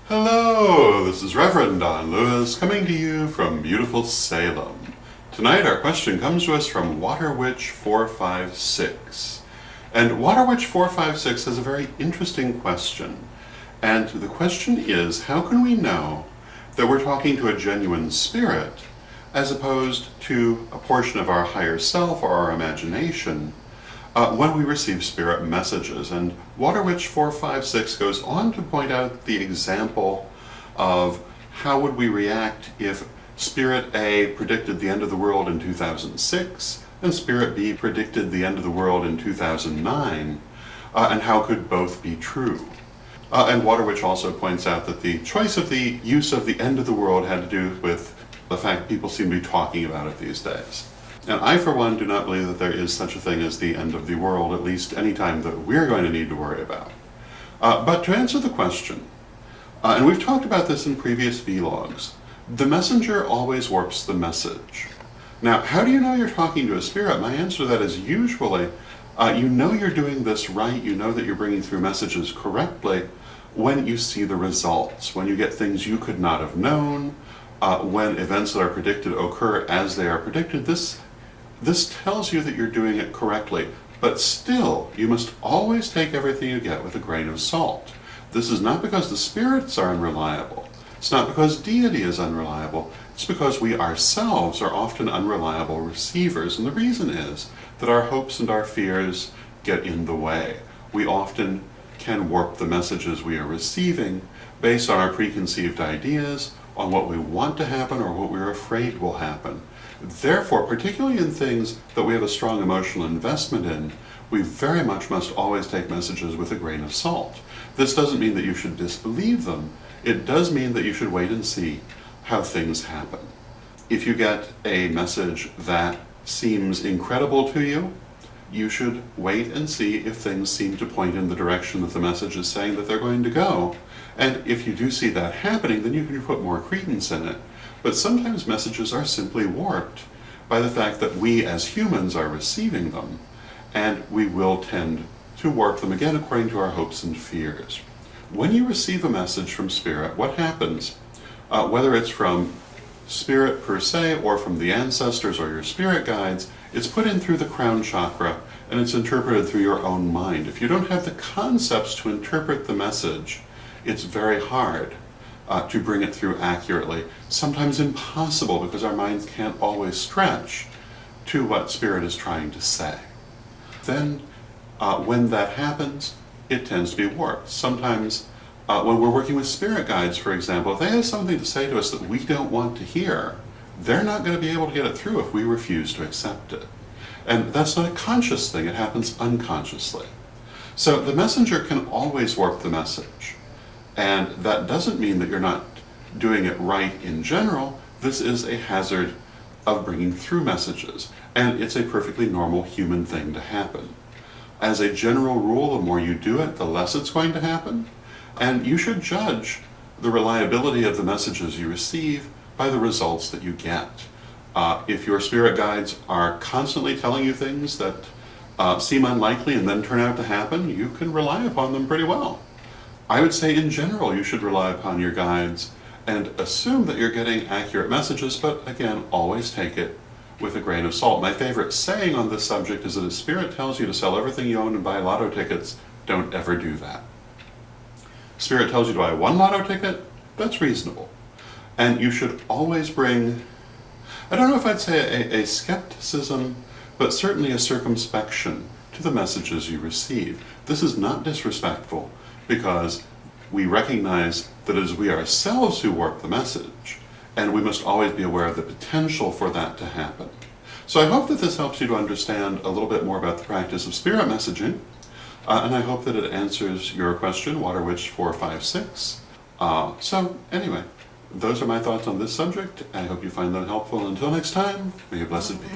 Hello, this is Reverend Don Lewis coming to you from beautiful Salem. Tonight our question comes to us from Water Witch 456. And Water Witch 456 has a very interesting question. And the question is, how can we know that we're talking to a genuine spirit as opposed to a portion of our higher self or our imagination when we receive spirit messages? And Water Witch 456 goes on to point out the example of how would we react if Spirit A predicted the end of the world in 2006 and Spirit B predicted the end of the world in 2009, and how could both be true? And Water Witch also points out that the choice of the use of the end of the world had to do with the fact people seem to be talking about it these days. And I, for one, do not believe that there is such a thing as the end of the world, at least any time that we're going to need to worry about. But to answer the question, and we've talked about this in previous vlogs, the messenger always warps the message. Now, how do you know you're talking to a spirit? My answer to that is usually, you know you're doing this right, you know that you're bringing through messages correctly when you see the results, when you get things you could not have known, when events that are predicted occur as they are predicted. This tells you that you're doing it correctly, but still, you must always take everything you get with a grain of salt. This is not because the spirits are unreliable. It's not because deity is unreliable. It's because we ourselves are often unreliable receivers, and the reason is that our hopes and our fears get in the way. We often can warp the messages we are receiving based on our preconceived ideas, on what we want to happen or what we're afraid will happen. Therefore, particularly in things that we have a strong emotional investment in, we very much must always take messages with a grain of salt. This doesn't mean that you should disbelieve them. It does mean that you should wait and see how things happen. If you get a message that seems incredible to you, you should wait and see if things seem to point in the direction that the message is saying that they're going to go. And if you do see that happening, then you can put more credence in it. But sometimes messages are simply warped by the fact that we as humans are receiving them, and we will tend to warp them again according to our hopes and fears. When you receive a message from Spirit, what happens, whether it's from Spirit per se or from the ancestors or your spirit guides, it's put in through the crown chakra and it's interpreted through your own mind. If you don't have the concepts to interpret the message, it's very hard to bring it through accurately, sometimes impossible because our minds can't always stretch to what Spirit is trying to say. Then, when that happens, it tends to be warped. Sometimes, when we're working with spirit guides, for example, if they have something to say to us that we don't want to hear, they're not going to be able to get it through if we refuse to accept it. And that's not a conscious thing, it happens unconsciously. So the messenger can always warp the message. And that doesn't mean that you're not doing it right in general. This is a hazard of bringing through messages, and it's a perfectly normal human thing to happen. As a general rule, the more you do it, the less it's going to happen, and you should judge the reliability of the messages you receive by the results that you get. If your spirit guides are constantly telling you things that seem unlikely and then turn out to happen, you can rely upon them pretty well. I would say in general you should rely upon your guides and assume that you're getting accurate messages, but again, always take it with a grain of salt. My favorite saying on this subject is that if Spirit tells you to sell everything you own and buy lotto tickets, don't ever do that. Spirit tells you to buy one lotto ticket, that's reasonable. And you should always bring, I don't know if I'd say a skepticism, but certainly a circumspection to the messages you receive. This is not disrespectful, because we recognize that it is we ourselves who warp the message, and we must always be aware of the potential for that to happen. So I hope that this helps you to understand a little bit more about the practice of spirit messaging, and I hope that it answers your question, Water Witch 456. So anyway, those are my thoughts on this subject. I hope you find them helpful. Until next time, may you blessed be.